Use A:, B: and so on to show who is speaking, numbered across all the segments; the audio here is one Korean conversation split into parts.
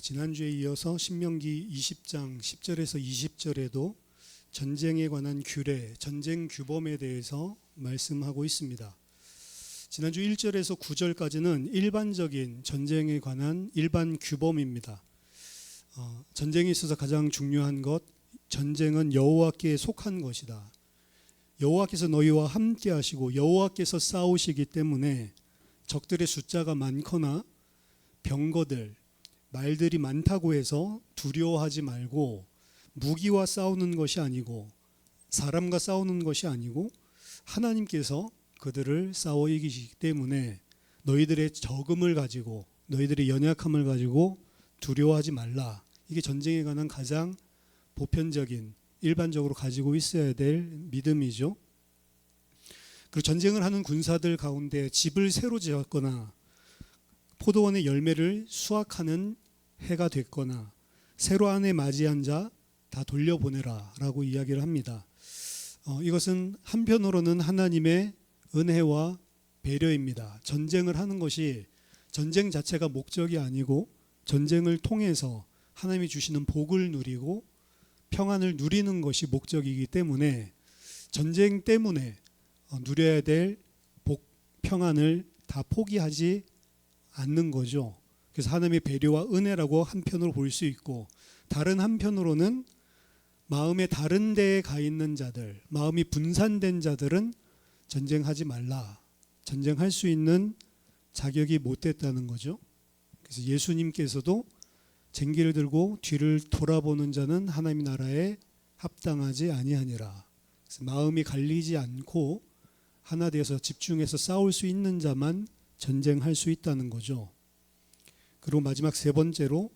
A: 지난주에 이어서 신명기 20장 10절에서 20절에도 전쟁에 관한 규례, 전쟁 규범에 대해서 말씀하고 있습니다. 지난주 1절에서 9절까지는 일반적인 전쟁에 관한 일반 규범입니다. 전쟁에 있어서 가장 중요한 것, 전쟁은 여호와께 속한 것이다. 여호와께서 너희와 함께 하시고 여호와께서 싸우시기 때문에 적들의 숫자가 많거나 병거들, 말들이 많다고 해서 두려워하지 말고 무기와 싸우는 것이 아니고 사람과 싸우는 것이 아니고 하나님께서 그들을 싸워 이기시기 때문에 너희들의 적음을 가지고 너희들의 연약함을 가지고 두려워하지 말라. 이게 전쟁에 관한 가장 보편적인 일반적으로 가지고 있어야 될 믿음이죠. 그리고 전쟁을 하는 군사들 가운데 집을 새로 지었거나 포도원의 열매를 수확하는 해가 됐거나 새로 한 해 맞이한 자 다 돌려보내라 라고 이야기를 합니다. 이것은 한편으로는 하나님의 은혜와 배려입니다. 전쟁을 하는 것이 전쟁 자체가 목적이 아니고 전쟁을 통해서 하나님이 주시는 복을 누리고 평안을 누리는 것이 목적이기 때문에 전쟁 때문에 누려야 될 복, 평안을 다 포기하지 않는 거죠. 그래서 하나님의 배려와 은혜라고 한편으로 볼 수 있고, 다른 한편으로는 마음의 다른 데에 가 있는 자들, 마음이 분산된 자들은 전쟁하지 말라. 전쟁할 수 있는 자격이 못 됐다는 거죠. 그래서 예수님께서도 쟁기를 들고 뒤를 돌아보는 자는 하나님 나라에 합당하지 아니하니라. 그래서 마음이 갈리지 않고 하나 되어서 집중해서 싸울 수 있는 자만 전쟁할 수 있다는 거죠. 그리고 마지막 세 번째로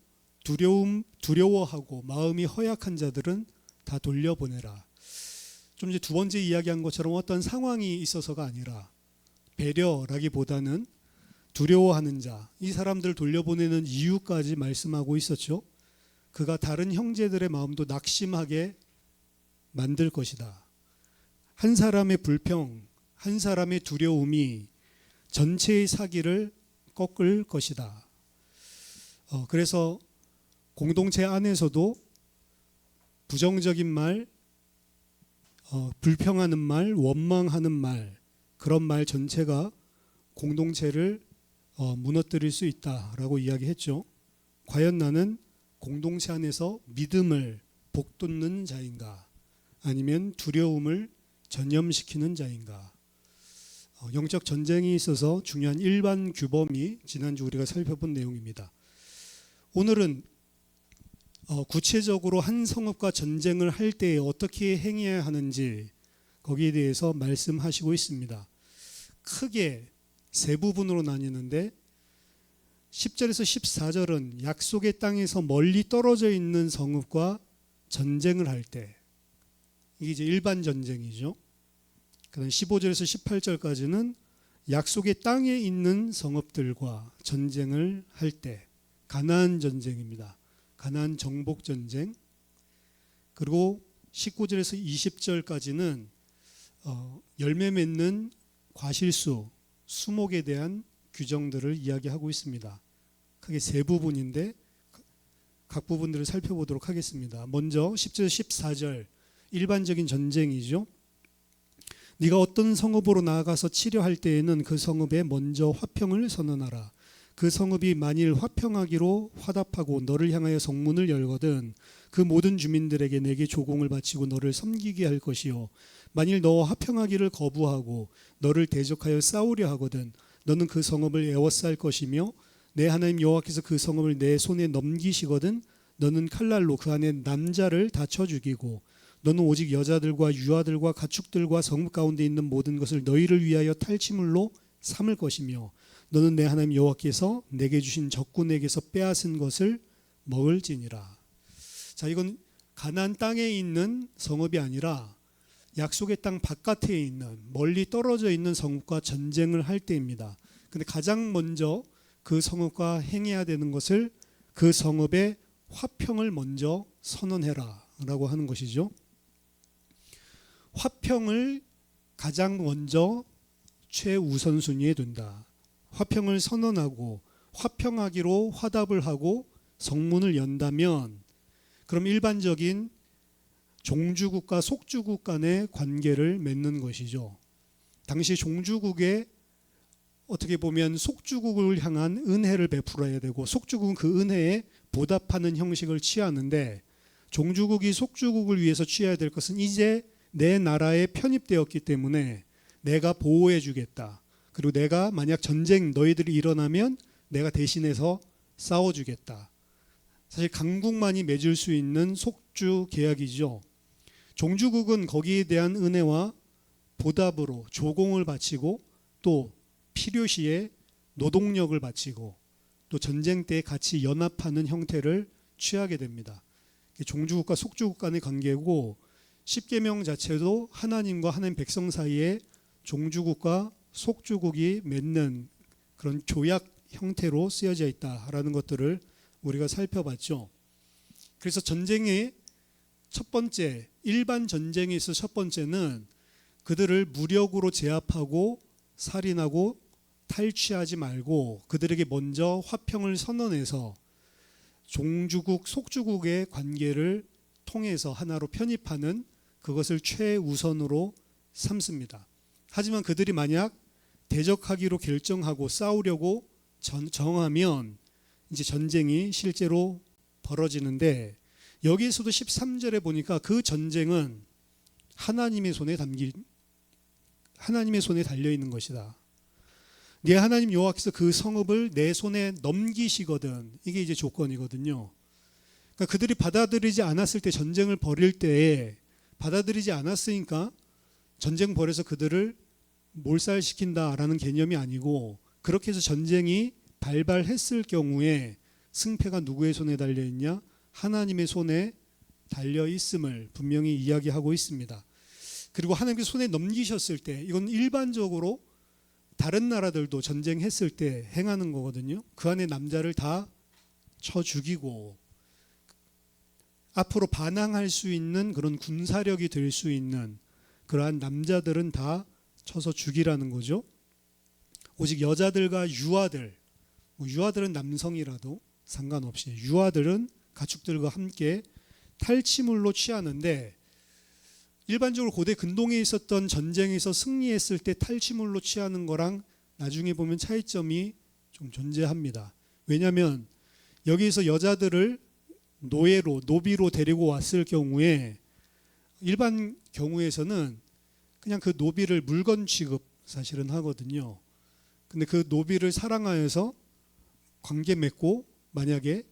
A: 두려워하고 마음이 허약한 자들은 다 돌려보내라. 좀 이제 두 번째 이야기한 것처럼 어떤 상황이 있어서가 아니라 배려라기보다는 두려워하는 자, 이 사람들을 돌려보내는 이유까지 말씀하고 있었죠. 그가 다른 형제들의 마음도 낙심하게 만들 것이다. 한 사람의 불평, 한 사람의 두려움이 전체의 사기를 꺾을 것이다. 그래서 공동체 안에서도 부정적인 말, 불평하는 말, 원망하는 말, 그런 말 전체가 공동체를 무너뜨릴 수 있다라고 이야기했죠. 과연 나는 공동체 안에서 믿음을 복돋는 자인가, 아니면 두려움을 전염시키는 자인가. 영적 전쟁이 있어서 중요한 일반 규범이 지난주 우리가 살펴본 내용입니다. 오늘은 구체적으로 한 성읍과 전쟁을 할 때 어떻게 행해야 하는지 거기에 대해서 말씀하시고 있습니다. 크게 세 부분으로 나뉘는데 10절에서 14절은 약속의 땅에서 멀리 떨어져 있는 성읍과 전쟁을 할 때, 이게 이제 일반 전쟁이죠. 그다음 15절에서 18절까지는 약속의 땅에 있는 성읍들과 전쟁을 할 때, 가나안 전쟁입니다. 가나안 정복 전쟁. 그리고 19절에서 20절까지는 열매 맺는 과실수, 수목에 대한 규정들을 이야기하고 있습니다. 크게 세 부분인데 각 부분들을 살펴보도록 하겠습니다. 먼저 10절 14절 일반적인 전쟁이죠. 네가 어떤 성읍으로 나아가서 치려할 때에는 그 성읍에 먼저 화평을 선언하라. 그 성읍이 만일 화평하기로 화답하고 너를 향하여 성문을 열거든 그 모든 주민들에게 내게 조공을 바치고 너를 섬기게 할 것이요, 만일 너와 화평하기를 거부하고 너를 대적하여 싸우려 하거든 너는 그 성읍을 에워쌀 것이며 내 하나님 여호와께서 그 성읍을 내 손에 넘기시거든 너는 칼날로 그 안에 남자를 다쳐 죽이고 너는 오직 여자들과 유아들과 가축들과 성읍 가운데 있는 모든 것을 너희를 위하여 탈취물로 삼을 것이며 너는 내 하나님 여호와께서 내게 주신 적군에게서 빼앗은 것을 먹을지니라. 자, 이건 가나안 땅에 있는 성읍이 아니라 약속의 땅 바깥에 있는 멀리 떨어져 있는 성읍과 전쟁을 할 때입니다. 근데 가장 먼저 그 성읍과 행해야 되는 것을 그 성읍의 화평을 먼저 선언해라 라고 하는 것이죠. 화평을 가장 먼저 최우선순위에 둔다. 화평을 선언하고 화평하기로 화답을 하고 성문을 연다면 그럼 일반적인 종주국과 속주국 간의 관계를 맺는 것이죠. 당시 종주국에 어떻게 보면 속주국을 향한 은혜를 베풀어야 되고 속주국은 그 은혜에 보답하는 형식을 취하는데 종주국이 속주국을 위해서 취해야 될 것은 이제 내 나라에 편입되었기 때문에 내가 보호해 주겠다. 그리고 내가 만약 전쟁 너희들이 일어나면 내가 대신해서 싸워주겠다. 사실 강국만이 맺을 수 있는 속주 계약이죠. 종주국은 거기에 대한 은혜와 보답으로 조공을 바치고 또 필요시에 노동력을 바치고 또 전쟁 때 같이 연합하는 형태를 취하게 됩니다. 종주국과 속주국 간의 관계고 십계명 자체도 하나님과 하나님 백성 사이에 종주국과 속주국이 맺는 그런 조약 형태로 쓰여져 있다라는 것들을 우리가 살펴봤죠. 그래서 전쟁의 첫 번째, 일반 전쟁에서 첫 번째는 그들을 무력으로 제압하고 살인하고 탈취하지 말고 그들에게 먼저 화평을 선언해서 종주국, 속주국의 관계를 통해서 하나로 편입하는 그것을 최우선으로 삼습니다. 하지만 그들이 만약 대적하기로 결정하고 싸우려고 정하면 이제 전쟁이 실제로 벌어지는데 여기에서도 13절에 보니까 그 전쟁은 하나님의 손에 달려 있는 것이다. 네 하나님 여호와께서 그 성읍을 내 손에 넘기시거든. 이게 이제 조건이거든요. 그러니까 그들이 받아들이지 않았을 때 전쟁을 벌일 때에 받아들이지 않았으니까 전쟁 벌여서 그들을 몰살시킨다라는 개념이 아니고 그렇게 해서 전쟁이 발발했을 경우에 승패가 누구의 손에 달려 있냐? 하나님의 손에 달려 있음을 분명히 이야기하고 있습니다. 그리고 하나님께 손에 넘기셨을 때 이건 일반적으로 다른 나라들도 전쟁했을 때 행하는 거거든요. 그 안에 남자를 다 쳐 죽이고 앞으로 반항할 수 있는 그런 군사력이 될 수 있는 그러한 남자들은 다 쳐서 죽이라는 거죠. 오직 여자들과 유아들, 유아들은 남성이라도 상관없이 유아들은 가축들과 함께 탈취물로 취하는데 일반적으로 고대 근동에 있었던 전쟁에서 승리했을 때 탈취물로 취하는 거랑 나중에 보면 차이점이 좀 존재합니다. 왜냐하면 여기에서 여자들을 노비로 데리고 왔을 경우에 일반 경우에서는 그냥 그 노비를 물건 취급 사실은 하거든요. 근데 그 노비를 사랑하여서 관계 맺고 만약에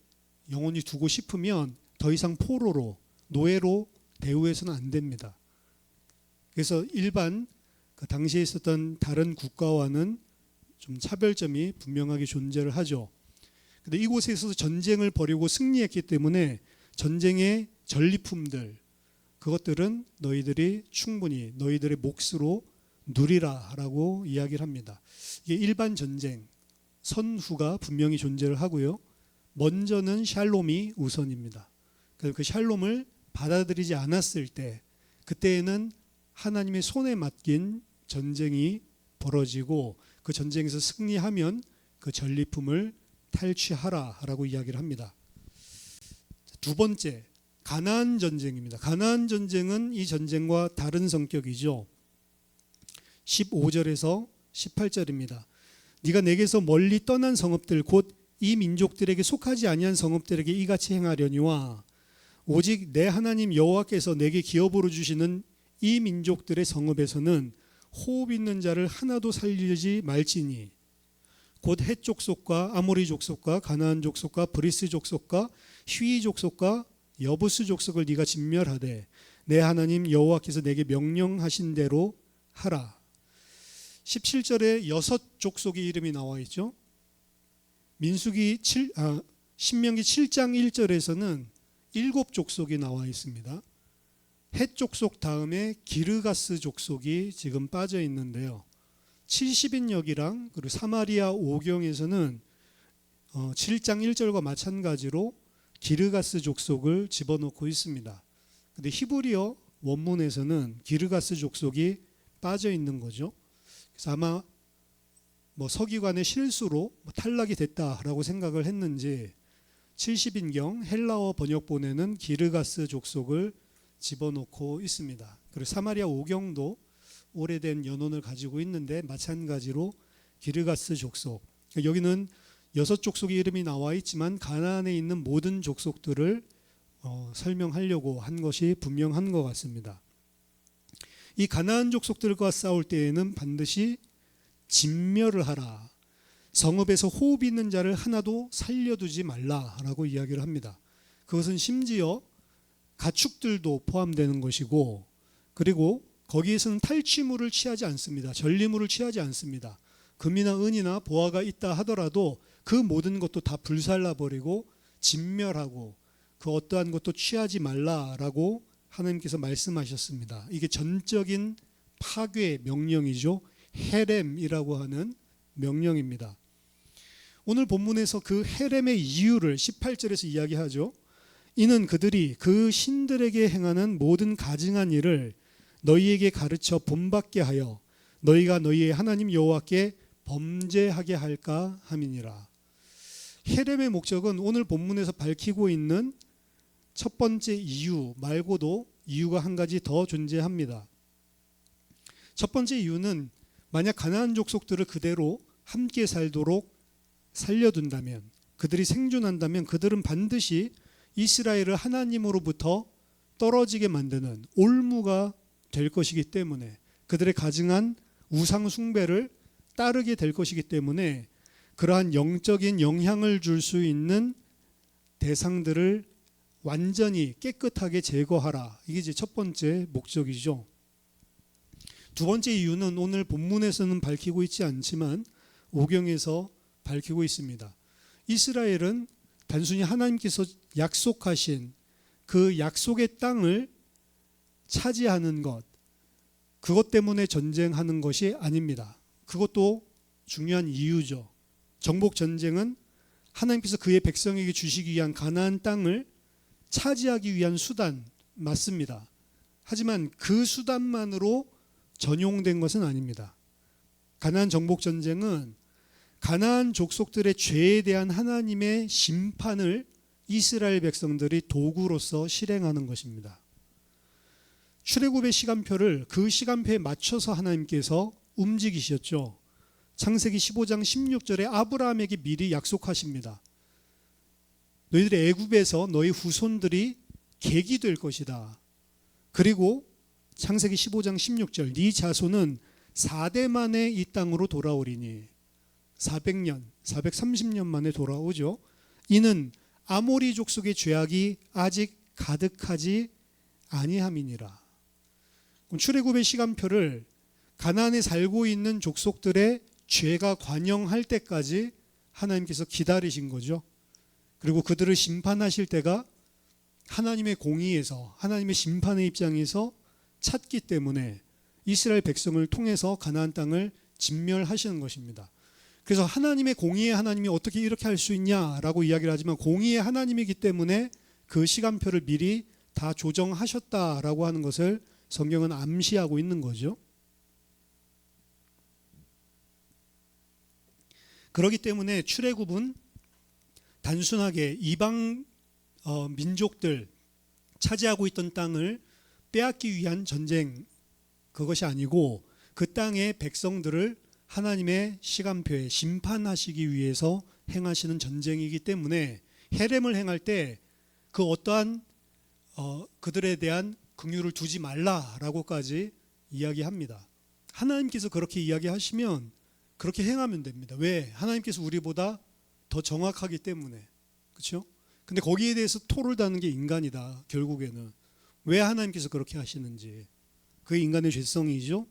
A: 영원히 두고 싶으면 더 이상 포로로 노예로 대우해서는 안 됩니다. 그래서 일반 그 당시에 있었던 다른 국가와는 좀 차별점이 분명하게 존재를 하죠. 근데 이곳에서 전쟁을 벌이고 승리했기 때문에 전쟁의 전리품들 그것들은 너희들이 충분히 너희들의 몫으로 누리라라고 이야기를 합니다. 이게 일반 전쟁 선후가 분명히 존재를 하고요. 먼저는 샬롬이 우선입니다. 그 샬롬을 받아들이지 않았을 때 그때에는 하나님의 손에 맡긴 전쟁이 벌어지고 그 전쟁에서 승리하면 그 전리품을 탈취하라라고 이야기를 합니다. 두 번째, 가나안 전쟁입니다. 가나안 전쟁은 이 전쟁과 다른 성격이죠. 15절에서 18절입니다. 네가 내게서 멀리 떠난 성읍들 곧 이 민족들에게 속하지 아니한 성읍들에게 이같이 행하려니와 오직 내 하나님 여호와께서 내게 기업으로 주시는 이 민족들의 성읍에서는 호흡 있는 자를 하나도 살리지 말지니 곧 헷 족속과 아모리 족속과 가나안 족속과 브리스 족속과 휘이 족속과 여부스 족속을 네가 진멸하되 내 하나님 여호와께서 내게 명령하신 대로 하라. 17절에 6족속의 이름이 나와 있죠. 신명기 7장 1절에서는 7족속이 나와 있습니다. 헷 족속 다음에 기르가스 족속이 지금 빠져 있는데요. 70인역이랑 그리고 사마리아 오경에서는 7장 1절과 마찬가지로 기르가스 족속을 집어넣고 있습니다. 근데 히브리어 원문에서는 기르가스 족속이 빠져 있는 거죠. 그래서 아마 서기관의 실수로 탈락이 됐다라고 생각을 했는지 70인경 헬라어 번역본에는 기르가스 족속을 집어넣고 있습니다. 그리고 사마리아 오경도 오래된 연원을 가지고 있는데 마찬가지로 기르가스 족속, 여기는 6족속의 이름이 나와 있지만 가나안에 있는 모든 족속들을 설명하려고 한 것이 분명한 것 같습니다. 이 가나안 족속들과 싸울 때에는 반드시 진멸을 하라, 성읍에서 호흡 있는 자를 하나도 살려두지 말라라고 이야기를 합니다. 그것은 심지어 가축들도 포함되는 것이고, 그리고 거기에서는 탈취물을 취하지 않습니다. 전리물을 취하지 않습니다. 금이나 은이나 보화가 있다 하더라도 그 모든 것도 다 불살라버리고 진멸하고 그 어떠한 것도 취하지 말라라고 하나님께서 말씀하셨습니다. 이게 전적인 파괴 명령이죠. 헤렘이라고 하는 명령입니다. 오늘 본문에서 그 헤렘의 이유를 18절에서 이야기하죠. 이는 그들이 그 신들에게 행하는 모든 가증한 일을 너희에게 가르쳐 본받게 하여 너희가 너희의 하나님 여호와께 범죄하게 할까 함이니라. 헤렘의 목적은 오늘 본문에서 밝히고 있는 첫 번째 이유 말고도 이유가 한 가지 더 존재합니다. 첫 번째 이유는 만약 가나안 족속들을 그대로 함께 살도록 살려둔다면, 그들이 생존한다면 그들은 반드시 이스라엘을 하나님으로부터 떨어지게 만드는 올무가 될 것이기 때문에, 그들의 가증한 우상 숭배를 따르게 될 것이기 때문에 그러한 영적인 영향을 줄 수 있는 대상들을 완전히 깨끗하게 제거하라. 이게 이제 첫 번째 목적이죠. 두 번째 이유는 오늘 본문에서는 밝히고 있지 않지만 오경에서 밝히고 있습니다. 이스라엘은 단순히 하나님께서 약속하신 그 약속의 땅을 차지하는 것, 그것 때문에 전쟁하는 것이 아닙니다. 그것도 중요한 이유죠. 정복 전쟁은 하나님께서 그의 백성에게 주시기 위한 가나안 땅을 차지하기 위한 수단 맞습니다. 하지만 그 수단만으로 전용된 것은 아닙니다. 가나안 정복 전쟁은 가나안 족속들의 죄에 대한 하나님의 심판을 이스라엘 백성들이 도구로서 실행하는 것입니다. 출애굽의 시간표를 그 시간표에 맞춰서 하나님께서 움직이셨죠. 창세기 15장 16절에 아브라함에게 미리 약속하십니다. 너희들의 애굽에서 너희 후손들이 객이 될 것이다. 그리고 창세기 15장 16절 네 자손은 4대 만에 이 땅으로 돌아오리니 400년, 430년 만에 돌아오죠. 이는 아모리 족속의 죄악이 아직 가득하지 아니함이니라. 출애굽의 시간표를 가나안에 살고 있는 족속들의 죄가 관영할 때까지 하나님께서 기다리신 거죠. 그리고 그들을 심판하실 때가 하나님의 공의에서, 하나님의 심판의 입장에서 찾기 때문에 이스라엘 백성을 통해서 가나안 땅을 진멸하시는 것입니다. 그래서 하나님의 공의의 하나님이 어떻게 이렇게 할 수 있냐라고 이야기를 하지만 공의의 하나님이기 때문에 그 시간표를 미리 다 조정하셨다라고 하는 것을 성경은 암시하고 있는 거죠. 그렇기 때문에 출애굽은 단순하게 이방 민족들 차지하고 있던 땅을 빼앗기 위한 전쟁, 그것이 아니고 그 땅의 백성들을 하나님의 시간표에 심판하시기 위해서 행하시는 전쟁이기 때문에 헤렘을 행할 때 그 어떠한 그들에 대한 긍휼을 두지 말라라고까지 이야기합니다. 하나님께서 그렇게 이야기하시면 그렇게 행하면 됩니다. 왜? 하나님께서 우리보다 더 정확하기 때문에. 그렇죠? 근데 거기에 대해서 토를 다는 게 인간이다. 결국에는. 왜 하나님께서 그렇게 하시는지. 그게 인간의 죄성이죠.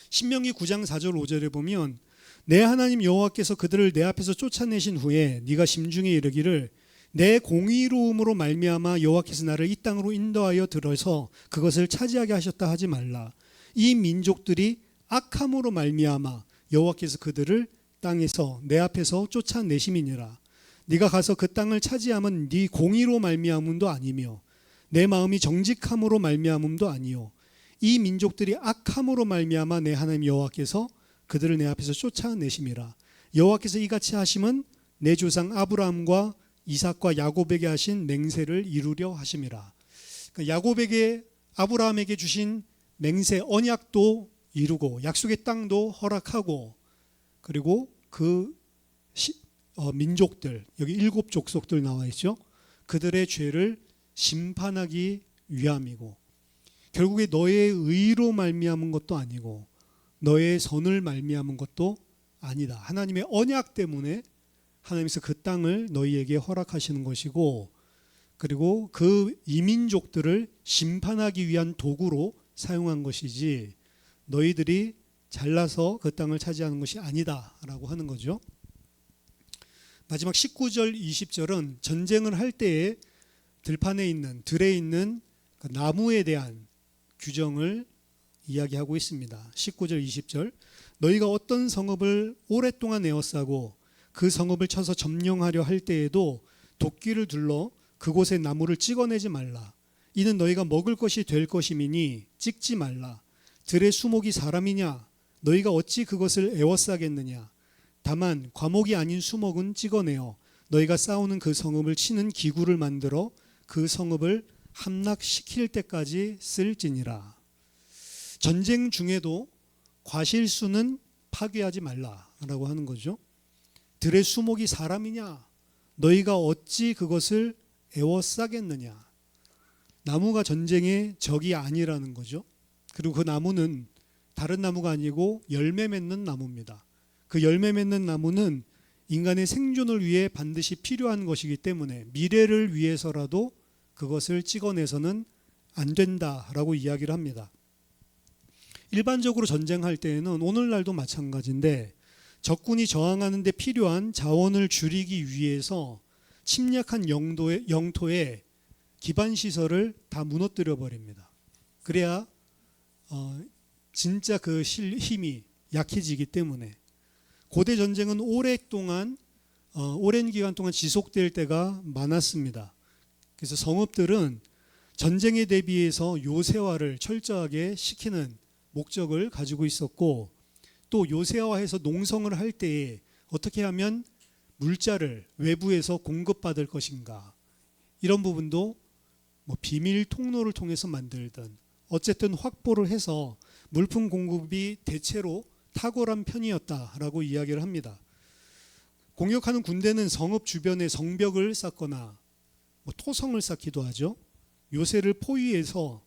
A: 신명기 9장 4절 5절에 보면 내 하나님 여호와께서 그들을 내 앞에서 쫓아내신 후에 네가 심중에 이르기를 내 공의로움으로 말미암아 여호와께서 나를 이 땅으로 인도하여 들어서 그것을 차지하게 하셨다 하지 말라. 이 민족들이 악함으로 말미암아 여호와께서 그들을 땅에서 내 앞에서 쫓아내심이니라. 네가 가서 그 땅을 차지함은 네 공의로 말미암음도 아니며 내 마음이 정직함으로 말미암음도 아니요 이 민족들이 악함으로 말미암아 내 하나님 여호와께서 그들을 내 앞에서 쫓아내심이라. 여호와께서 이같이 하심은 내 조상 아브라함과 이삭과 야곱에게 하신 맹세를 이루려 하심이라. 그러니까 야곱에게 아브라함에게 주신 맹세 언약도 이루고 약속의 땅도 허락하고 그리고 그 민족들 여기 7 족속들 나와 있죠. 그들의 죄를 심판하기 위함이고 결국에 너의 의로 말미암은 것도 아니고 너의 선을 말미암은 것도 아니다. 하나님의 언약 때문에 하나님께서 그 땅을 너희에게 허락하시는 것이고 그리고 그 이민족들을 심판하기 위한 도구로 사용한 것이지 너희들이 잘나서 그 땅을 차지하는 것이 아니다라고 하는 거죠. 마지막 19절 20절은 전쟁을 할 때에 들판에 있는 들에 있는 그 나무에 대한 규정을 이야기하고 있습니다. 19절 20절 너희가 어떤 성읍을 오랫동안 에워싸고 그 성읍을 쳐서 점령하려 할 때에도 도끼를 둘러 그곳의 나무를 찍어내지 말라. 이는 너희가 먹을 것이 될 것임이니 찍지 말라. 들의 수목이 사람이냐? 너희가 어찌 그것을 에워싸겠느냐? 다만 과목이 아닌 수목은 찍어내어 너희가 싸우는 그 성읍을 치는 기구를 만들어 그 성읍을 함락시킬 때까지 쓸지니라. 전쟁 중에도 과실수는 파괴하지 말라라고 하는 거죠. 들의 수목이 사람이냐? 너희가 어찌 그것을 에워싸겠느냐? 나무가 전쟁의 적이 아니라는 거죠. 그리고 그 나무는 다른 나무가 아니고 열매 맺는 나무입니다. 그 열매 맺는 나무는 인간의 생존을 위해 반드시 필요한 것이기 때문에 미래를 위해서라도 그것을 찍어내서는 안 된다라고 이야기를 합니다. 일반적으로 전쟁할 때에는 오늘날도 마찬가지인데 적군이 저항하는 데 필요한 자원을 줄이기 위해서 침략한 영토의 기반시설을 다 무너뜨려 버립니다. 그래야 진짜 그 힘이 약해지기 때문에 고대 전쟁은 오랜 기간 동안 지속될 때가 많았습니다. 그래서 성읍들은 전쟁에 대비해서 요새화를 철저하게 시키는 목적을 가지고 있었고 또 요새화해서 농성을 할 때에 어떻게 하면 물자를 외부에서 공급받을 것인가 이런 부분도 비밀 통로를 통해서 만들든 어쨌든 확보를 해서 물품 공급이 대체로 탁월한 편이었다라고 이야기를 합니다. 공격하는 군대는 성읍 주변에 성벽을 쌓거나 토성을 쌓기도 하죠. 요새를 포위해서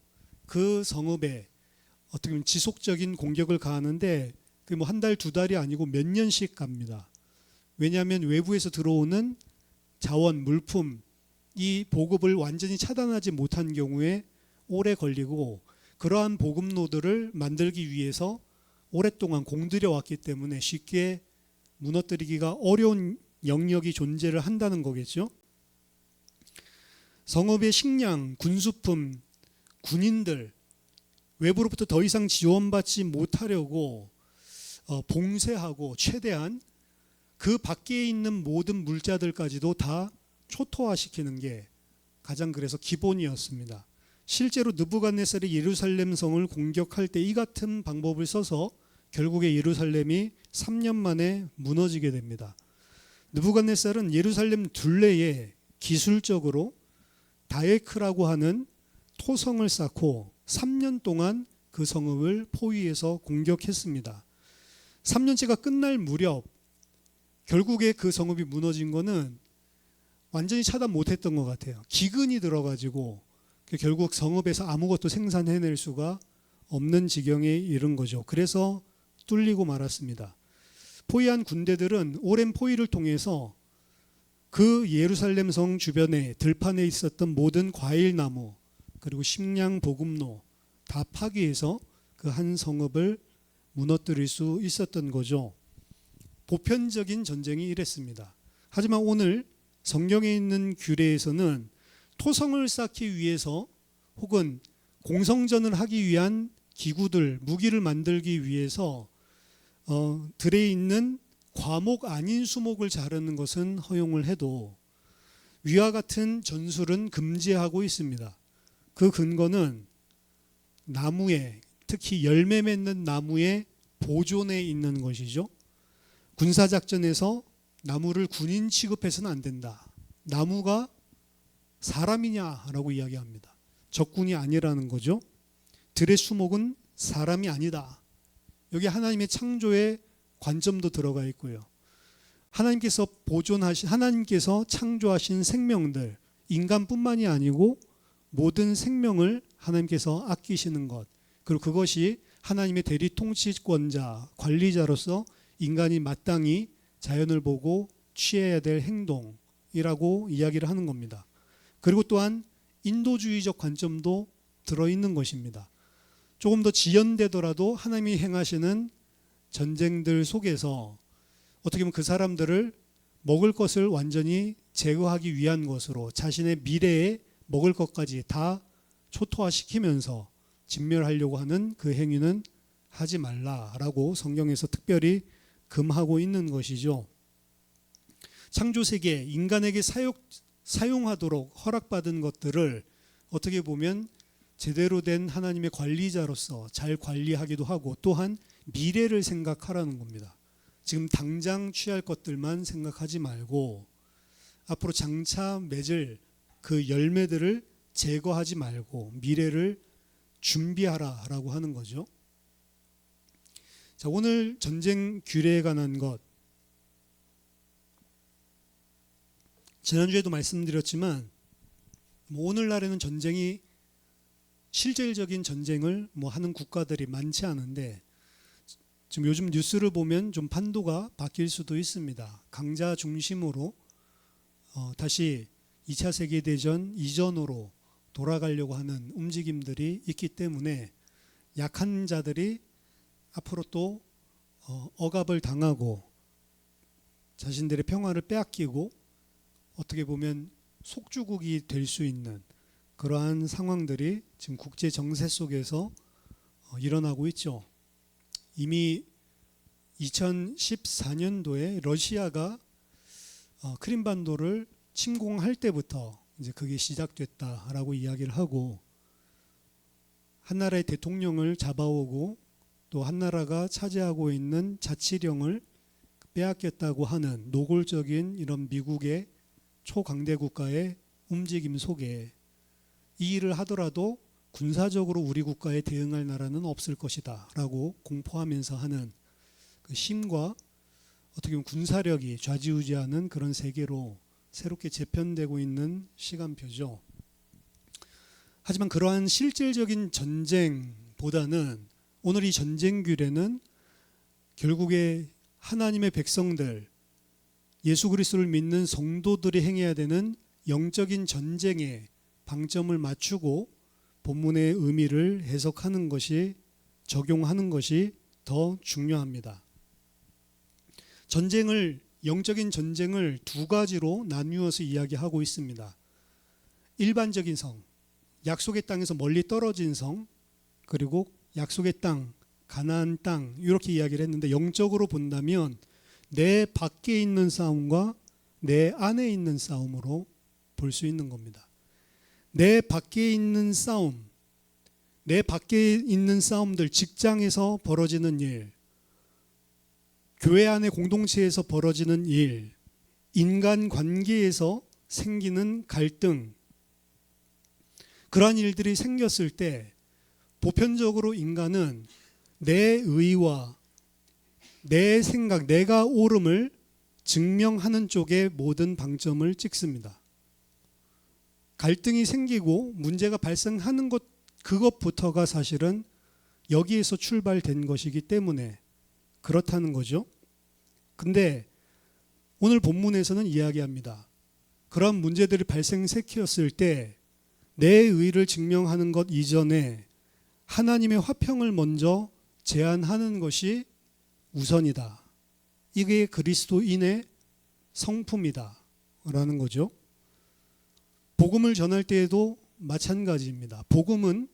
A: 그 성읍에 어떻게 보면 지속적인 공격을 가하는데 그게 한 달, 두 달이 아니고 몇 년씩 갑니다. 왜냐하면 외부에서 들어오는 자원, 물품 이 보급을 완전히 차단하지 못한 경우에 오래 걸리고 그러한 보급로들을 만들기 위해서 오랫동안 공들여 왔기 때문에 쉽게 무너뜨리기가 어려운 영역이 존재를 한다는 거겠죠. 성읍의 식량, 군수품, 군인들 외부로부터 더 이상 지원받지 못하려고 봉쇄하고 최대한 그 밖에 있는 모든 물자들까지도 다 초토화시키는 게 가장 그래서 기본이었습니다. 실제로 느부갓네살이 예루살렘 성을 공격할 때 이 같은 방법을 써서 결국에 예루살렘이 3년 만에 무너지게 됩니다. 느부갓네살은 예루살렘 둘레에 기술적으로 다에크라고 하는 토성을 쌓고 3년 동안 그 성읍을 포위해서 공격했습니다. 3년째가 끝날 무렵 결국에 그 성읍이 무너진 거는 완전히 차단 못했던 것 같아요. 기근이 들어가지고 결국 성읍에서 아무것도 생산해낼 수가 없는 지경에 이른 거죠. 그래서 뚫리고 말았습니다. 포위한 군대들은 오랜 포위를 통해서 그 예루살렘 성 주변에 들판에 있었던 모든 과일나무 그리고 식량 보급로 다 파괴해서 그 한 성읍을 무너뜨릴 수 있었던 거죠. 보편적인 전쟁이 이랬습니다. 하지만 오늘 성경에 있는 규례에서는 토성을 쌓기 위해서 혹은 공성전을 하기 위한 기구들, 무기를 만들기 위해서 들에 있는 과목 아닌 수목을 자르는 것은 허용을 해도 위와 같은 전술은 금지하고 있습니다. 그 근거는 나무에 특히 열매 맺는 나무의 보존에 있는 것이죠. 군사작전에서 나무를 군인 취급해서는 안 된다. 나무가 사람이냐라고 이야기합니다. 적군이 아니라는 거죠. 들의 수목은 사람이 아니다. 여기 하나님의 창조의 관점도 들어가 있고요. 하나님께서 창조하신 생명들, 인간뿐만이 아니고 모든 생명을 하나님께서 아끼시는 것, 그리고 그것이 하나님의 대리 통치권자, 관리자로서 인간이 마땅히 자연을 보고 취해야 될 행동이라고 이야기를 하는 겁니다. 그리고 또한 인도주의적 관점도 들어있는 것입니다. 조금 더 지연되더라도 하나님이 행하시는 전쟁들 속에서 어떻게 보면 그 사람들을 먹을 것을 완전히 제거하기 위한 것으로 자신의 미래에 먹을 것까지 다 초토화시키면서 진멸하려고 하는 그 행위는 하지 말라라고 성경에서 특별히 금하고 있는 것이죠. 창조세계, 인간에게 사용하도록 허락받은 것들을 어떻게 보면 제대로 된 하나님의 관리자로서 잘 관리하기도 하고, 또한 미래를 생각하라는 겁니다. 지금 당장 취할 것들만 생각하지 말고 앞으로 장차 맺을 그 열매들을 제거하지 말고 미래를 준비하라라고 하는 거죠. 자, 오늘 전쟁 규례에 관한 것, 지난주에도 말씀드렸지만 오늘날에는 전쟁이 실질적인 전쟁을 하는 국가들이 많지 않은데, 지금 요즘 뉴스를 보면 좀 판도가 바뀔 수도 있습니다. 강자 중심으로 다시 2차 세계대전 이전으로 돌아가려고 하는 움직임들이 있기 때문에 약한 자들이 앞으로 또 억압을 당하고 자신들의 평화를 빼앗기고 어떻게 보면 속주국이 될 수 있는 그러한 상황들이 지금 국제 정세 속에서 일어나고 있죠. 이미 2014년도에 러시아가 크림반도를 침공할 때부터 이제 그게 시작됐다라고 이야기를 하고, 한 나라의 대통령을 잡아오고 또 한 나라가 차지하고 있는 자치령을 빼앗겼다고 하는 노골적인 이런 미국의 초강대 국가의 움직임 속에 이 일을 하더라도 군사적으로 우리 국가에 대응할 나라는 없을 것이다 라고 공포하면서 하는 그 힘과 어떻게 보면 군사력이 좌지우지하는 그런 세계로 새롭게 재편되고 있는 시간표죠. 하지만 그러한 실질적인 전쟁보다는 오늘 이 전쟁 규례는 결국에 하나님의 백성들, 예수 그리스도를 믿는 성도들이 행해야 되는 영적인 전쟁에 방점을 맞추고 본문의 의미를 해석하는 것이, 적용하는 것이 더 중요합니다. 영적인 전쟁을 두 가지로 나누어서 이야기하고 있습니다. 일반적인 성, 약속의 땅에서 멀리 떨어진 성, 그리고 약속의 땅, 가나안 땅, 이렇게 이야기를 했는데, 영적으로 본다면 내 밖에 있는 싸움과 내 안에 있는 싸움으로 볼 수 있는 겁니다. 내 밖에 있는 싸움, 내 밖에 있는 싸움들, 직장에서 벌어지는 일, 교회 안의 공동체에서 벌어지는 일, 인간 관계에서 생기는 갈등, 그러한 일들이 생겼을 때 보편적으로 인간은 내 의와 내 생각, 내가 옳음을 증명하는 쪽에 모든 방점을 찍습니다. 갈등이 생기고 문제가 발생하는 것, 그것부터가 사실은 여기에서 출발된 것이기 때문에 그렇다는 거죠. 근데 오늘 본문에서는 이야기합니다. 그런 문제들이 발생시켰을 때 내 의를 증명하는 것 이전에 하나님의 화평을 먼저 제안하는 것이 우선이다. 이게 그리스도인의 성품이다 라는 거죠. 복음을 전할 때에도 마찬가지입니다. 복음은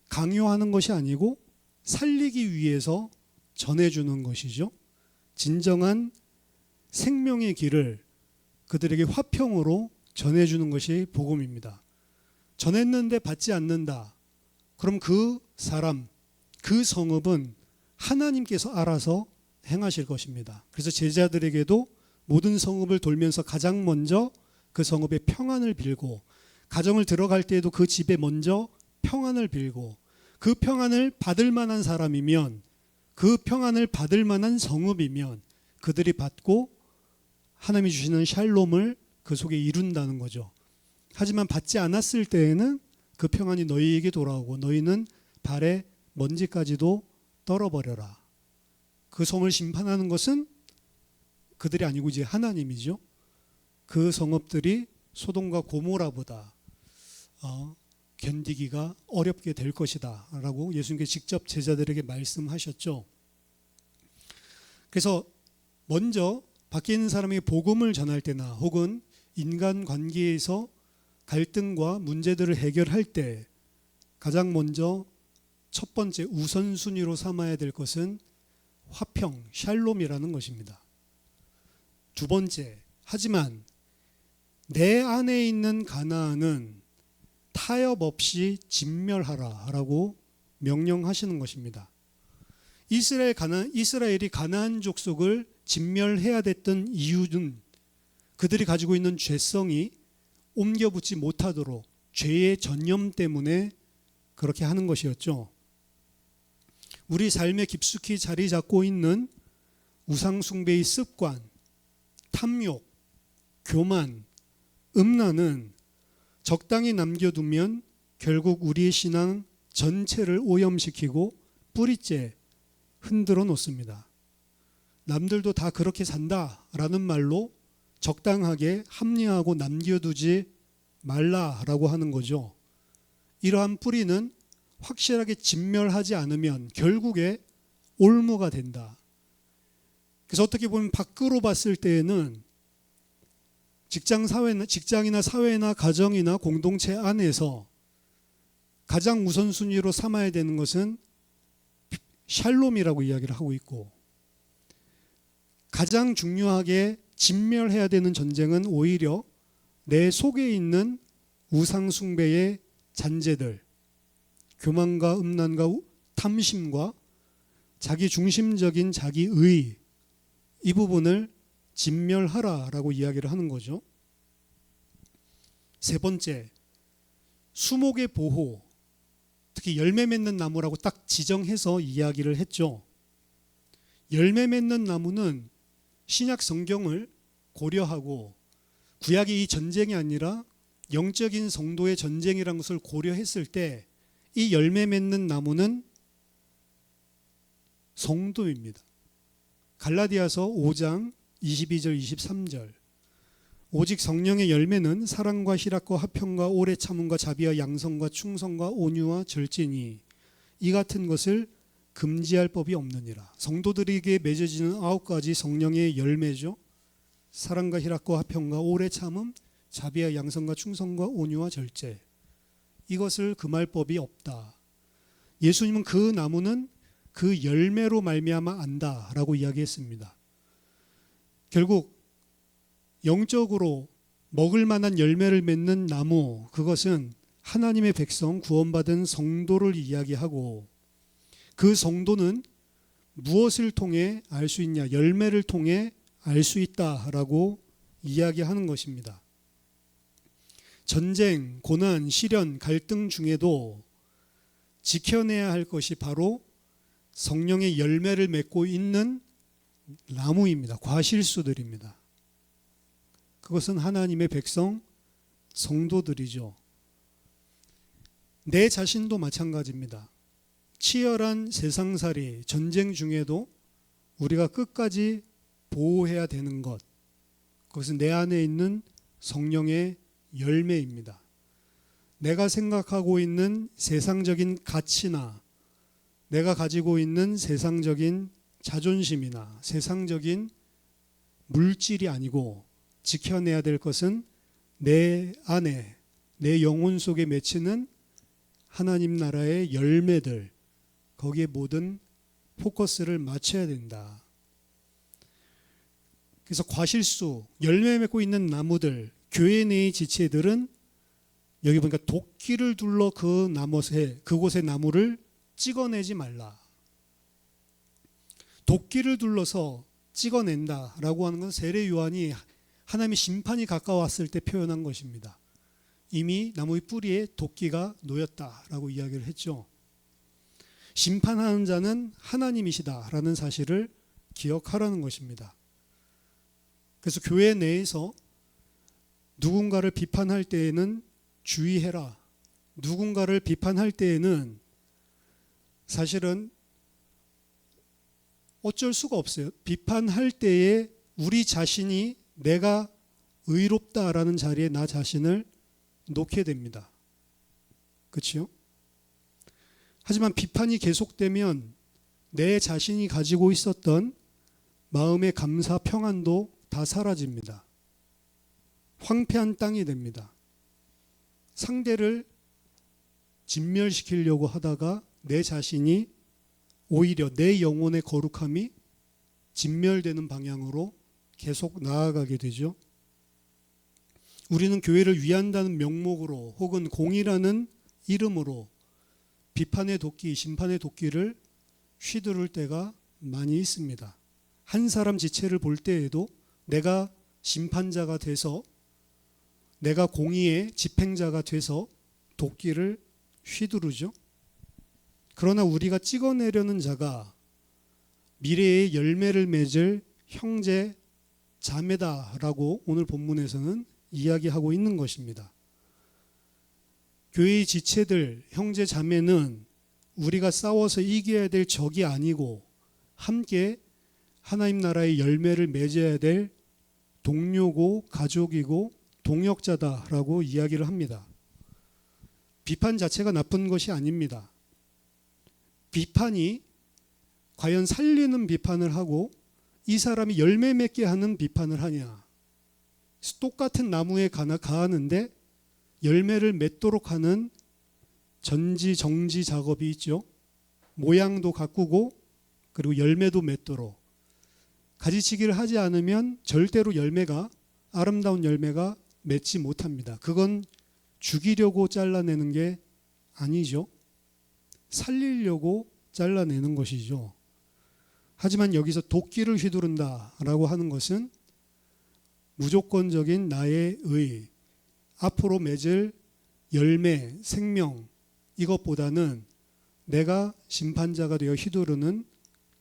A: 강요하는 것이 아니고 살리기 위해서 전해주는 것이죠. 진정한 생명의 길을 그들에게 화평으로 전해주는 것이 복음입니다. 전했는데 받지 않는다. 그럼 그 사람, 그 성읍은 하나님께서 알아서 행하실 것입니다. 그래서 제자들에게도 모든 성읍을 돌면서 가장 먼저 그 성읍에 평안을 빌고, 가정을 들어갈 때에도 그 집에 먼저 평안을 빌고, 그 평안을 받을 만한 사람이면, 그 평안을 받을 만한 성읍이면 그들이 받고 하나님이 주시는 샬롬을 그 속에 이룬다는 거죠. 하지만 받지 않았을 때에는 그 평안이 너희에게 돌아오고 너희는 발에 먼지까지도 떨어버려라. 그 성을 심판하는 것은 그들이 아니고 이제 하나님이죠. 그 성읍들이 소돔과 고모라보다 견디기가 어렵게 될 것이다 라고 예수님께서 직접 제자들에게 말씀하셨죠. 그래서 먼저 밖에 있는 사람에게 복음을 전할 때나 혹은 인간관계에서 갈등과 문제들을 해결할 때 가장 먼저 첫 번째 우선순위로 삼아야 될 것은 화평, 샬롬이라는 것입니다. 두 번째, 하지만 내 안에 있는 가나안은 타협 없이 진멸하라 라고 명령하시는 것입니다. 이스라엘이 가나안 족속을 진멸해야 됐던 이유는 그들이 가지고 있는 죄성이 옮겨붙지 못하도록 죄의 전념 때문에 그렇게 하는 것이었죠. 우리 삶에 깊숙이 자리 잡고 있는 우상숭배의 습관, 탐욕, 교만, 음란은 적당히 남겨두면 결국 우리의 신앙 전체를 오염시키고 뿌리째 흔들어 놓습니다. 남들도 다 그렇게 산다라는 말로 적당하게 합리화하고 남겨두지 말라라고 하는 거죠. 이러한 뿌리는 확실하게 진멸하지 않으면 결국에 올무가 된다. 그래서 어떻게 보면 밖으로 봤을 때에는 직장이나 사회나 가정이나 공동체 안에서 가장 우선순위로 삼아야 되는 것은 샬롬이라고 이야기를 하고 있고, 가장 중요하게 진멸해야 되는 전쟁은 오히려 내 속에 있는 우상숭배의 잔재들, 교만과 음란과 탐심과 자기 중심적인 자기의, 이 부분을 진멸하라라고 이야기를 하는 거죠. 세 번째, 수목의 보호, 특히 열매 맺는 나무라고 딱 지정해서 이야기를 했죠. 열매 맺는 나무는 신약 성경을 고려하고 구약이 이 전쟁이 아니라 영적인 성도의 전쟁이라는 것을 고려했을 때 이 열매 맺는 나무는 성도입니다. 갈라디아서 5장 22절 23절, 오직 성령의 열매는 사랑과 희락과 화평과 오래 참음과 자비와 양성과 충성과 온유와 절제니 이 같은 것을 금지할 법이 없느니라. 성도들에게 맺어지는 9가지 성령의 열매죠. 사랑과 희락과 화평과 오래 참음, 자비와 양성과 충성과 온유와 절제, 이것을 금할 법이 없다. 예수님은 그 나무는 그 열매로 말미암아 안다라고 이야기했습니다. 결국 영적으로 먹을 만한 열매를 맺는 나무, 그것은 하나님의 백성, 구원받은 성도를 이야기하고, 그 성도는 무엇을 통해 알 수 있냐? 열매를 통해 알 수 있다라고 이야기하는 것입니다. 전쟁, 고난, 시련, 갈등 중에도 지켜내야 할 것이 바로 성령의 열매를 맺고 있는 나무입니다. 과실수들입니다. 그것은 하나님의 백성, 성도들이죠. 내 자신도 마찬가지입니다. 치열한 세상살이, 전쟁 중에도 우리가 끝까지 보호해야 되는 것, 그것은 내 안에 있는 성령의 열매입니다. 내가 생각하고 있는 세상적인 가치나 내가 가지고 있는 세상적인 자존심이나 세상적인 물질이 아니고 지켜내야 될 것은 내 안에, 내 영혼 속에 맺히는 하나님 나라의 열매들, 거기에 모든 포커스를 맞춰야 된다. 그래서 과실수, 열매 맺고 있는 나무들, 교회 내의 지체들은 여기 보니까 도끼를 둘러 그곳의 나무를 찍어내지 말라. 도끼를 둘러서 찍어낸다라고 하는 건 세례 요한이 하나님의 심판이 가까웠을 때 표현한 것입니다. 이미 나무의 뿌리에 도끼가 놓였다라고 이야기를 했죠. 심판하는 자는 하나님이시다라는 사실을 기억하라는 것입니다. 그래서 교회 내에서 누군가를 비판할 때에는 주의해라. 누군가를 비판할 때에는 사실은 어쩔 수가 없어요. 비판할 때에 우리 자신이 내가 의롭다라는 자리에 나 자신을 놓게 됩니다. 그렇죠? 하지만 비판이 계속되면 내 자신이 가지고 있었던 마음의 감사, 평안도 다 사라집니다. 황폐한 땅이 됩니다. 상대를 진멸시키려고 하다가 내 자신이 오히려 내 영혼의 거룩함이 진멸되는 방향으로 계속 나아가게 되죠. 우리는 교회를 위한다는 명목으로 혹은 공의라는 이름으로 비판의 도끼, 심판의 도끼를 휘두를 때가 많이 있습니다. 한 사람 지체를 볼 때에도 내가 심판자가 돼서, 내가 공의의 집행자가 돼서 도끼를 휘두르죠. 그러나 우리가 찍어내려는 자가 미래의 열매를 맺을 형제 자매다라고 오늘 본문에서는 이야기하고 있는 것입니다. 교회의 지체들, 형제 자매는 우리가 싸워서 이겨야 될 적이 아니고 함께 하나님 나라의 열매를 맺어야 될 동료고 가족이고 동역자다라고 이야기를 합니다. 비판 자체가 나쁜 것이 아닙니다. 비판이 과연 살리는 비판을 하고 이 사람이 열매 맺게 하는 비판을 하냐. 똑같은 나무에 가하는데 열매를 맺도록 하는 전지 정지 작업이 있죠. 모양도 가꾸고 그리고 열매도 맺도록. 가지치기를 하지 않으면 절대로 열매가, 아름다운 열매가 맺지 못합니다. 그건 죽이려고 잘라내는 게 아니죠. 살리려고 잘라내는 것이죠. 하지만 여기서 도끼를 휘두른다라고 하는 것은 무조건적인 나의 의, 앞으로 맺을 열매, 생명, 이것보다는 내가 심판자가 되어 휘두르는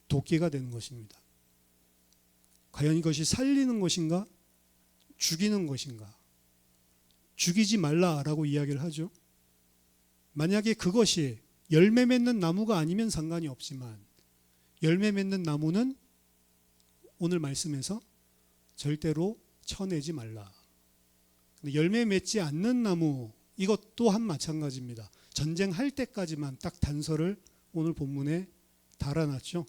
A: 도끼가 되는 것입니다. 과연 이것이 살리는 것인가? 죽이는 것인가? 죽이지 말라라고 이야기를 하죠. 만약에 그것이 열매 맺는 나무가 아니면 상관이 없지만 열매 맺는 나무는 오늘 말씀에서 절대로 쳐내지 말라. 근데 열매 맺지 않는 나무, 이것 또한 마찬가지입니다. 전쟁할 때까지만 딱 단서를 오늘 본문에 달아놨죠.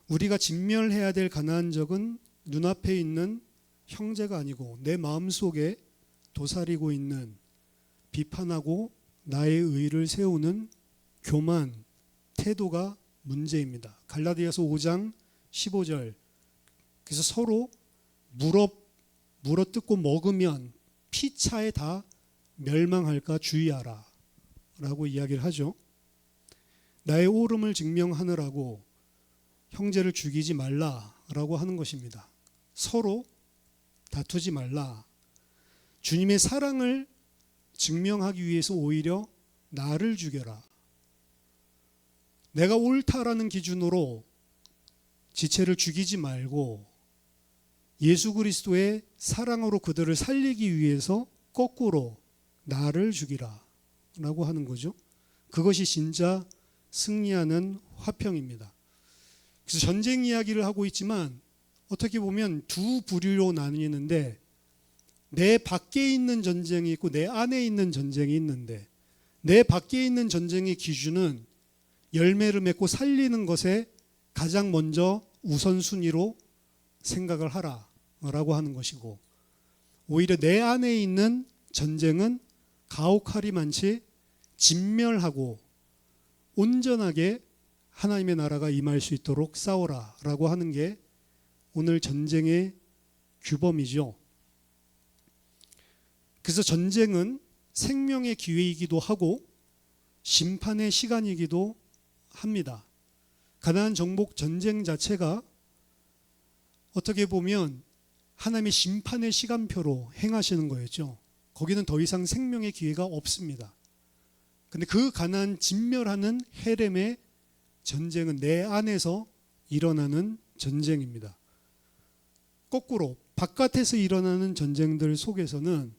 A: 우리가 진멸해야 될 가나안 적은 눈앞에 있는 형제가 아니고 내 마음속에 도사리고 있는 비판하고 나의 의를 세우는 교만, 태도가 문제입니다. 갈라디아서 5장 15절. 그래서 서로 물어뜯고 먹으면 피차에 다 멸망할까 주의하라 라고 이야기를 하죠. 나의 옳음을 증명하느라고 형제를 죽이지 말라라고 하는 것입니다. 서로 다투지 말라. 주님의 사랑을 증명하기 위해서 오히려 나를 죽여라. 내가 옳다라는 기준으로 지체를 죽이지 말고 예수 그리스도의 사랑으로 그들을 살리기 위해서 거꾸로 나를 죽이라 라고 하는 거죠. 그것이 진짜 승리하는 화평입니다. 그래서 전쟁 이야기를 하고 있지만 어떻게 보면 두 부류로 나뉘는데 내 밖에 있는 전쟁이 있고 내 안에 있는 전쟁이 있는데 내 밖에 있는 전쟁의 기준은 열매를 맺고 살리는 것에 가장 먼저 우선순위로 생각을 하라라고 하는 것이고 오히려 내 안에 있는 전쟁은 가혹하리만치 진멸하고 온전하게 하나님의 나라가 임할 수 있도록 싸워라라고 하는 게 오늘 전쟁의 규범이죠. 그래서 전쟁은 생명의 기회이기도 하고 심판의 시간이기도 합니다. 가나안 정복 전쟁 자체가 어떻게 보면 하나님의 심판의 시간표로 행하시는 거였죠. 거기는 더 이상 생명의 기회가 없습니다. 근데 그 가나안 진멸하는 헤렘의 전쟁은 내 안에서 일어나는 전쟁입니다. 거꾸로 바깥에서 일어나는 전쟁들 속에서는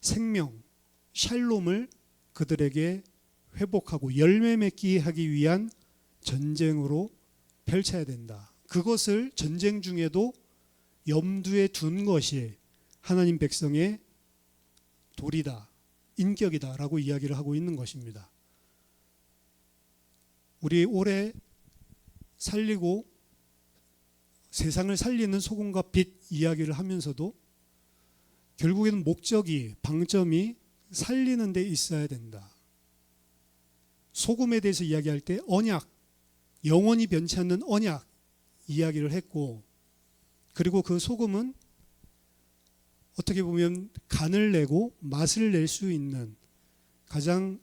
A: 생명, 샬롬을 그들에게 회복하고 열매 맺게 하기 위한 전쟁으로 펼쳐야 된다. 그것을 전쟁 중에도 염두에 둔 것이 하나님 백성의 도리다, 인격이다라고 이야기를 하고 있는 것입니다. 우리 오래 살리고 세상을 살리는 소금과 빛 이야기를 하면서도 결국에는 목적이, 방점이 살리는 데 있어야 된다. 소금에 대해서 이야기할 때 언약, 영원히 변치 않는 언약 이야기를 했고, 그리고 그 소금은 어떻게 보면 간을 내고 맛을 낼 수 있는 가장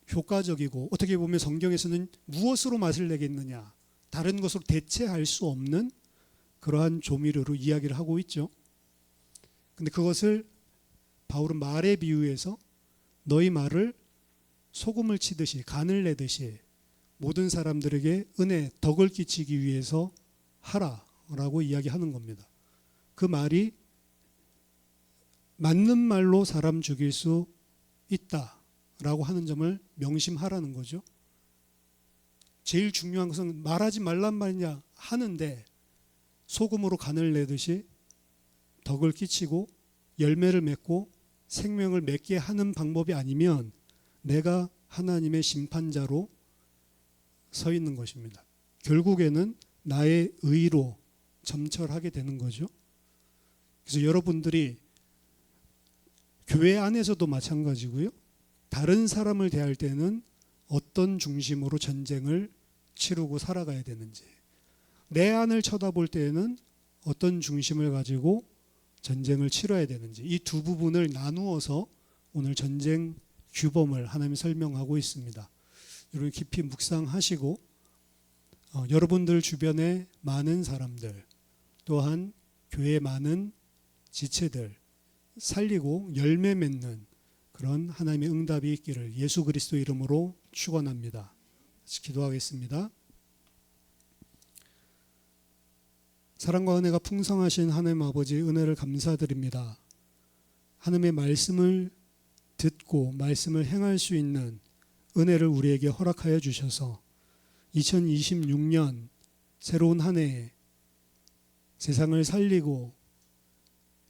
A: 효과적이고, 어떻게 보면 성경에서는 무엇으로 맛을 내겠느냐, 다른 것으로 대체할 수 없는 그러한 조미료로 이야기를 하고 있죠. 근데 그것을 바울은 말에 비유해서 너희 말을 소금을 치듯이, 간을 내듯이 모든 사람들에게 은혜, 덕을 끼치기 위해서 하라라고 이야기하는 겁니다. 그 말이 맞는 말로 사람 죽일 수 있다라고 하는 점을 명심하라는 거죠. 제일 중요한 것은 말하지 말란 말이냐 하는데, 소금으로 간을 내듯이 덕을 끼치고 열매를 맺고 생명을 맺게 하는 방법이 아니면 내가 하나님의 심판자로 서 있는 것입니다. 결국에는 나의 의로 점철하게 되는 거죠. 그래서 여러분들이 교회 안에서도 마찬가지고요, 다른 사람을 대할 때는 어떤 중심으로 전쟁을 치르고 살아가야 되는지, 내 안을 쳐다볼 때에는 어떤 중심을 가지고 전쟁을 치러야 되는지, 이 두 부분을 나누어서 오늘 전쟁 규범을 하나님이 설명하고 있습니다. 여러분 깊이 묵상하시고 여러분들 주변에 많은 사람들, 또한 교회의 많은 지체들 살리고 열매 맺는 그런 하나님의 응답이 있기를 예수 그리스도 이름으로 축원합니다. 같이 기도하겠습니다. 사랑과 은혜가 풍성하신 하나님 아버지, 은혜를 감사드립니다. 하나님의 말씀을 듣고 말씀을 행할 수 있는 은혜를 우리에게 허락하여 주셔서 2026년 새로운 한 해에 세상을 살리고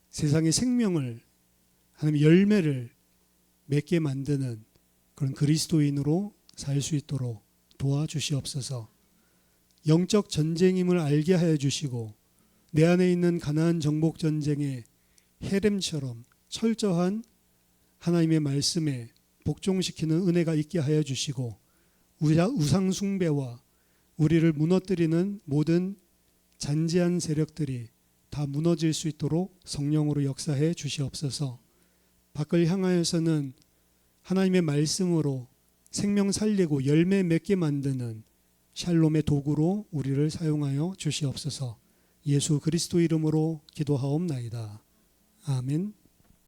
A: 세상의 생명을, 하나님의 열매를 맺게 만드는 그런 그리스도인으로 살 수 있도록 도와주시옵소서. 영적 전쟁임을 알게 하여 주시고 내 안에 있는 가나안 정복 전쟁의 헤렘처럼 철저한 하나님의 말씀에 복종시키는 은혜가 있게 하여 주시고, 우상 숭배와 우리를 무너뜨리는 모든 잔재한 세력들이 다 무너질 수 있도록 성령으로 역사해 주시옵소서. 밖을 향하여서는 하나님의 말씀으로 생명 살리고 열매 맺게 만드는 샬롬의 도구로 우리를 사용하여 주시옵소서. 예수 그리스도 이름으로 기도하옵나이다. 아멘.